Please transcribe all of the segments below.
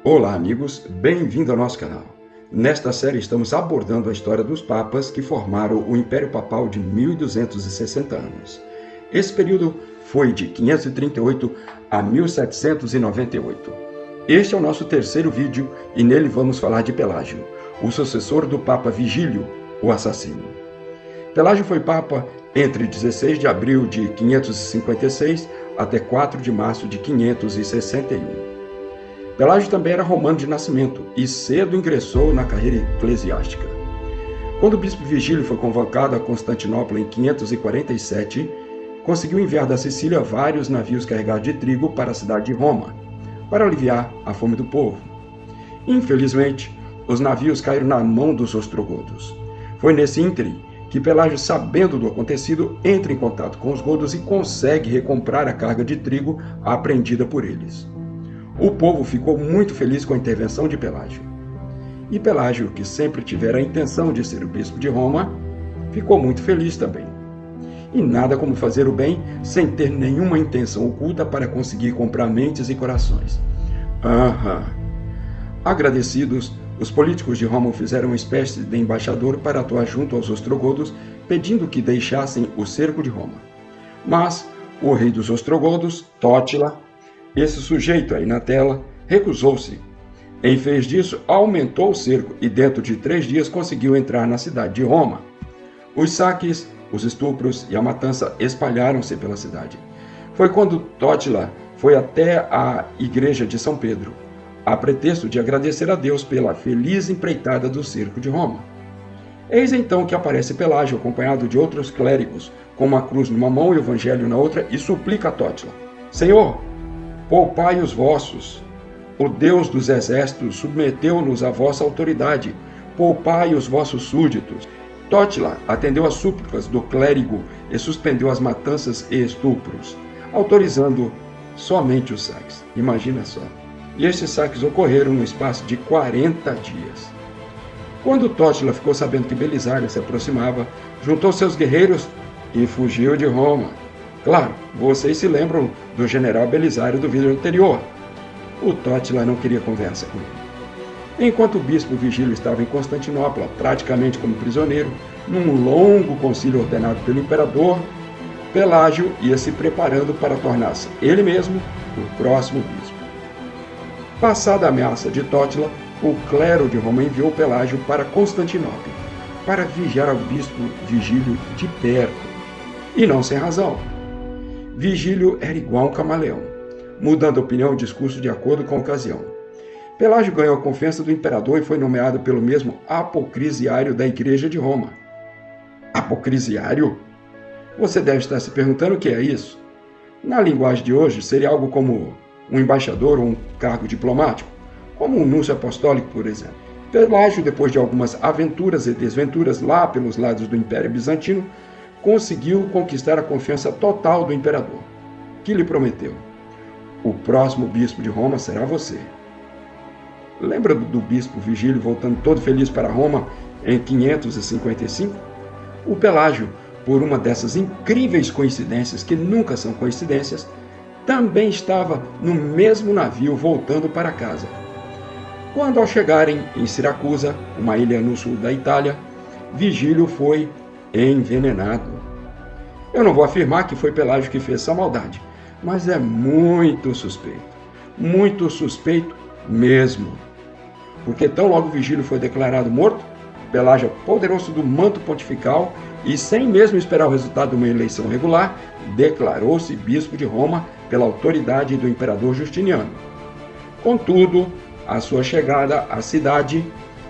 Olá, amigos, bem-vindo ao nosso canal. Nesta série estamos abordando a história dos papas que formaram o Império Papal de 1260 anos. Esse período foi de 538 a 1798. Este é o nosso terceiro vídeo e nele vamos falar de Pelágio, o sucessor do Papa Vigílio, o assassino. Pelágio foi papa entre 16 de abril de 556 até 4 de março de 561. Pelágio também era romano de nascimento e cedo ingressou na carreira eclesiástica. Quando o bispo Vigílio foi convocado a Constantinopla em 547, conseguiu enviar da Sicília vários navios carregados de trigo para a cidade de Roma, para aliviar a fome do povo. Infelizmente, os navios caíram na mão dos ostrogodos. Foi nesse ínterim que Pelágio, sabendo do acontecido, entra em contato com os godos e consegue recomprar a carga de trigo apreendida por eles. O povo ficou muito feliz com a intervenção de Pelágio. E Pelágio, que sempre tivera a intenção de ser o bispo de Roma, ficou muito feliz também. E nada como fazer o bem sem ter nenhuma intenção oculta para conseguir comprar mentes e corações. Agradecidos, os políticos de Roma fizeram uma espécie de embaixador para atuar junto aos ostrogodos, pedindo que deixassem o cerco de Roma. Mas o rei dos ostrogodos, Tótila, esse sujeito aí na tela, recusou-se. Em vez disso, aumentou o cerco e dentro de 3 dias conseguiu entrar na cidade de Roma. Os saques, os estupros e a matança espalharam-se pela cidade. Foi quando Tótila foi até a igreja de São Pedro, a pretexto de agradecer a Deus pela feliz empreitada do cerco de Roma. Eis então que aparece Pelágio acompanhado de outros clérigos, com uma cruz numa mão e o evangelho na outra, e suplica a Tótila: Senhor, poupai os vossos. O Deus dos exércitos submeteu-nos à vossa autoridade. Poupai os vossos súditos. Tótila atendeu às súplicas do clérigo e suspendeu as matanças e estupros, autorizando somente os saques. Imagina só. E esses saques ocorreram no espaço de 40 dias. Quando Tótila ficou sabendo que Belisário se aproximava, juntou seus guerreiros e fugiu de Roma. Claro, vocês se lembram do general Belisário do vídeo anterior. O Tótila não queria conversa com ele. Enquanto o bispo Vigílio estava em Constantinopla, praticamente como prisioneiro, num longo concílio ordenado pelo imperador, Pelágio ia se preparando para tornar-se ele mesmo o próximo bispo. Passada a ameaça de Tótila, o clero de Roma enviou Pelágio para Constantinopla, para vigiar o bispo Vigílio de perto, e não sem razão. Vigílio era igual a um camaleão, mudando a opinião e discurso de acordo com a ocasião. Pelágio ganhou a confiança do imperador e foi nomeado pelo mesmo apocrisiário da Igreja de Roma. Apocrisiário? Você deve estar se perguntando o que é isso. Na linguagem de hoje, seria algo como um embaixador ou um cargo diplomático, como um núncio apostólico, por exemplo. Pelágio, depois de algumas aventuras e desventuras lá pelos lados do Império Bizantino, conseguiu conquistar a confiança total do imperador, que lhe prometeu: o próximo bispo de Roma será você. Lembra do bispo Vigílio voltando todo feliz para Roma em 555? O Pelágio, por uma dessas incríveis coincidências que nunca são coincidências, também estava no mesmo navio voltando para casa. Quando, ao chegarem em Siracusa, uma ilha no sul da Itália, Vigílio foi envenenado. Eu não vou afirmar que foi Pelágio que fez essa maldade, mas é muito suspeito mesmo. Porque tão logo Vigílio foi declarado morto, Pelágio apoderou-se do manto pontifical e, sem mesmo esperar o resultado de uma eleição regular, declarou-se bispo de Roma pela autoridade do imperador Justiniano. Contudo, à sua chegada à cidade,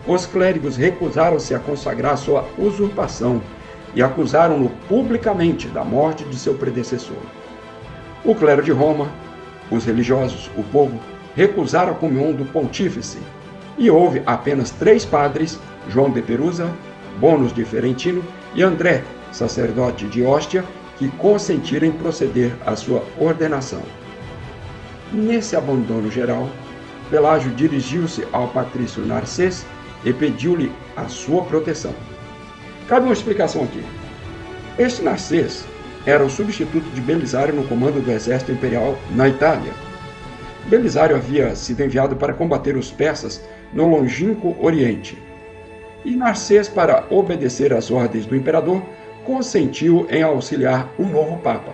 os clérigos recusaram-se a consagrar sua usurpação e acusaram-no publicamente da morte de seu predecessor. O clero de Roma, os religiosos, o povo, recusaram a comunhão do pontífice, e houve apenas 3 padres, João de Perusa, Bonus de Ferentino e André, sacerdote de Hóstia, que consentiram em proceder à sua ordenação. Nesse abandono geral, Pelágio dirigiu-se ao patrício Narcés e pediu-lhe a sua proteção. Cabe uma explicação aqui. Este Narcés era o substituto de Belisário no comando do exército imperial na Itália. Belisário havia sido enviado para combater os persas no longínquo Oriente. E Narcês, para obedecer às ordens do imperador, consentiu em auxiliar o novo papa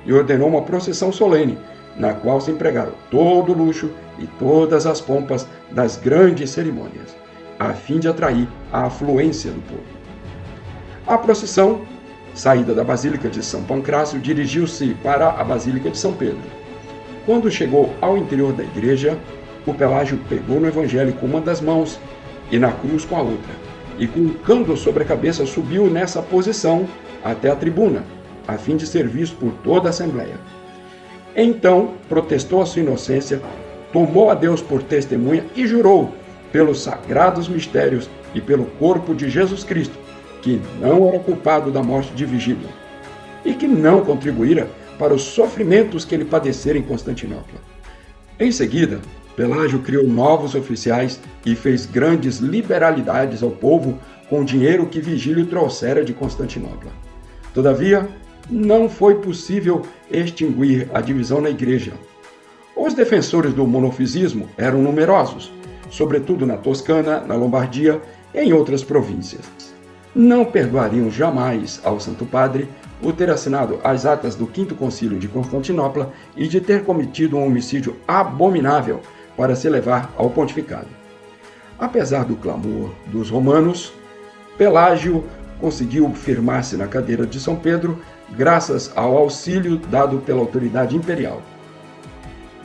e ordenou uma procissão solene, na qual se empregaram todo o luxo e todas as pompas das grandes cerimônias, a fim de atrair a afluência do povo. A procissão, saída da Basílica de São Pancrácio, dirigiu-se para a Basílica de São Pedro. Quando chegou ao interior da igreja, o Pelágio pegou no evangelho com uma das mãos e na cruz com a outra, e com um cântaro sobre a cabeça subiu nessa posição até a tribuna, a fim de ser visto por toda a Assembleia. Então protestou a sua inocência, tomou a Deus por testemunha e jurou, pelos sagrados mistérios e pelo corpo de Jesus Cristo, que não era culpado da morte de Vigílio, e que não contribuíra para os sofrimentos que ele padecera em Constantinopla. Em seguida, Pelágio criou novos oficiais e fez grandes liberalidades ao povo com o dinheiro que Vigílio trouxera de Constantinopla. Todavia, não foi possível extinguir a divisão na igreja. Os defensores do monofisismo eram numerosos, sobretudo na Toscana, na Lombardia e em outras províncias. Não perdoariam jamais ao Santo Padre o ter assinado as atas do Quinto Concílio de Constantinopla e de ter cometido um homicídio abominável para se levar ao pontificado. Apesar do clamor dos romanos, Pelágio conseguiu firmar-se na cadeira de São Pedro graças ao auxílio dado pela autoridade imperial.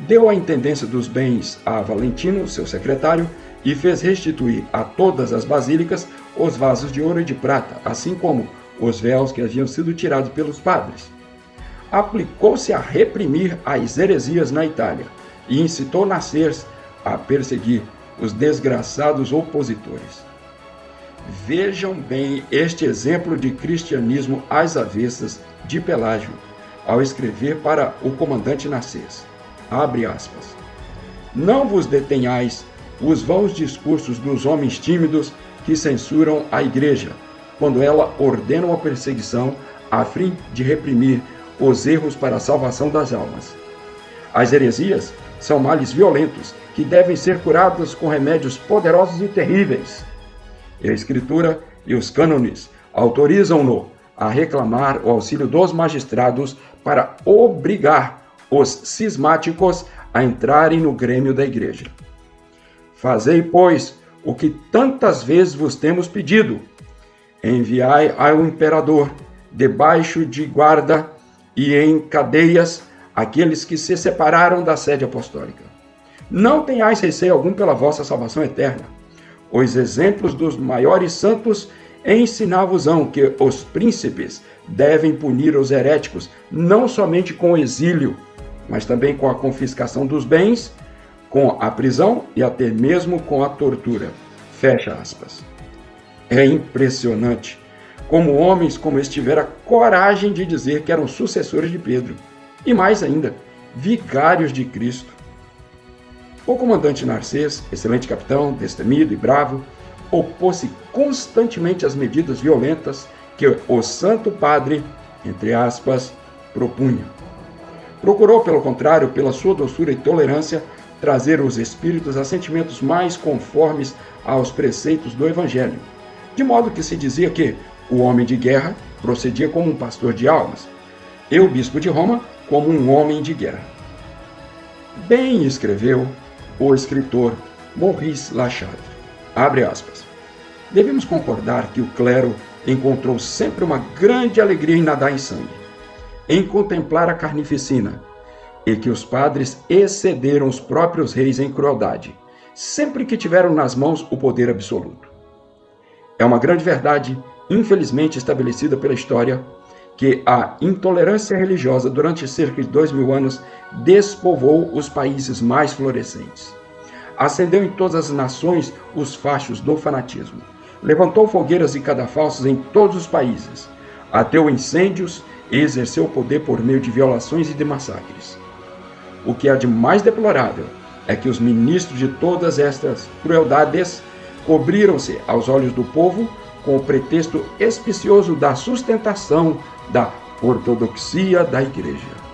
Deu a intendência dos bens a Valentino, seu secretário, e fez restituir a todas as basílicas os vasos de ouro e de prata, assim como os véus que haviam sido tirados pelos padres. Aplicou-se a reprimir as heresias na Itália e incitou Narcês a perseguir os desgraçados opositores. Vejam bem este exemplo de cristianismo às avessas de Pelágio, ao escrever para o comandante Narcês. Abre aspas. Não vos detenhais os vãos discursos dos homens tímidos que censuram a igreja, quando ela ordena uma perseguição a fim de reprimir os erros para a salvação das almas. As heresias são males violentos que devem ser curados com remédios poderosos e terríveis. E a Escritura e os cânones autorizam-no a reclamar o auxílio dos magistrados para obrigar os cismáticos a entrarem no grêmio da igreja. Fazei, pois, o que tantas vezes vos temos pedido. Enviai ao imperador, debaixo de guarda e em cadeias, aqueles que se separaram da sede apostólica. Não tenhais receio algum pela vossa salvação eterna. Os exemplos dos maiores santos ensinavam que os príncipes devem punir os heréticos, não somente com o exílio, mas também com a confiscação dos bens, com a prisão e até mesmo com a tortura. Fecha aspas. É impressionante como homens como este tiveram coragem de dizer que eram sucessores de Pedro, e mais ainda, vicários de Cristo. O comandante Narcês, excelente capitão, destemido e bravo, opôs-se constantemente às medidas violentas que o Santo Padre, entre aspas, propunha. Procurou, pelo contrário, pela sua doçura e tolerância, trazer os espíritos a sentimentos mais conformes aos preceitos do Evangelho, de modo que se dizia que o homem de guerra procedia como um pastor de almas, e o bispo de Roma como um homem de guerra. Bem escreveu o escritor Maurice Lachatre, abre aspas, devemos concordar que o clero encontrou sempre uma grande alegria em nadar em sangue, em contemplar a carnificina, e que os padres excederam os próprios reis em crueldade, sempre que tiveram nas mãos o poder absoluto. É uma grande verdade, infelizmente estabelecida pela história, que a intolerância religiosa durante cerca de 2000 anos despovoou os países mais florescentes. Acendeu em todas as nações os fachos do fanatismo. Levantou fogueiras e cadafalsos em todos os países. Ateou incêndios e exerceu o poder por meio de violações e de massacres. O que há de mais deplorável é que os ministros de todas estas crueldades cobriram-se aos olhos do povo com o pretexto espicioso da sustentação da ortodoxia da Igreja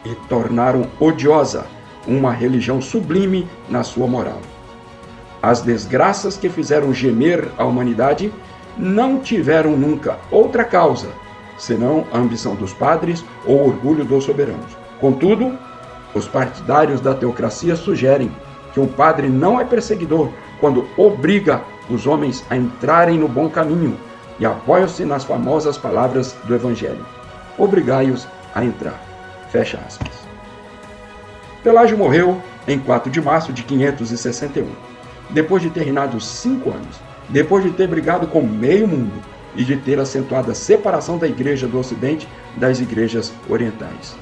e tornaram odiosa uma religião sublime na sua moral. As desgraças que fizeram gemer a humanidade não tiveram nunca outra causa, senão a ambição dos padres ou o orgulho dos soberanos. Contudo, os partidários da teocracia sugerem que um padre não é perseguidor quando obriga os homens a entrarem no bom caminho e apoiam-se nas famosas palavras do Evangelho: obrigai-os a entrar. Fecha aspas. Pelágio morreu em 4 de março de 561, depois de ter reinado 5 anos, depois de ter brigado com meio mundo e de ter acentuado a separação da Igreja do Ocidente das igrejas orientais.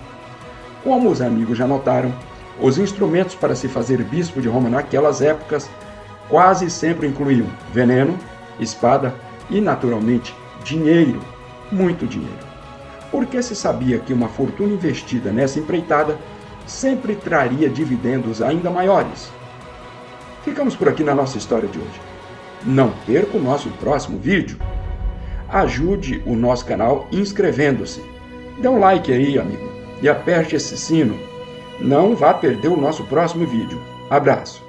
Como os amigos já notaram, os instrumentos para se fazer bispo de Roma naquelas épocas quase sempre incluíam veneno, espada e, naturalmente, dinheiro, muito dinheiro. Porque se sabia que uma fortuna investida nessa empreitada sempre traria dividendos ainda maiores. Ficamos por aqui na nossa história de hoje. Não perca o nosso próximo vídeo. Ajude o nosso canal inscrevendo-se. Dê um like aí, amigo, e aperte esse sino. Não vá perder o nosso próximo vídeo. Abraço!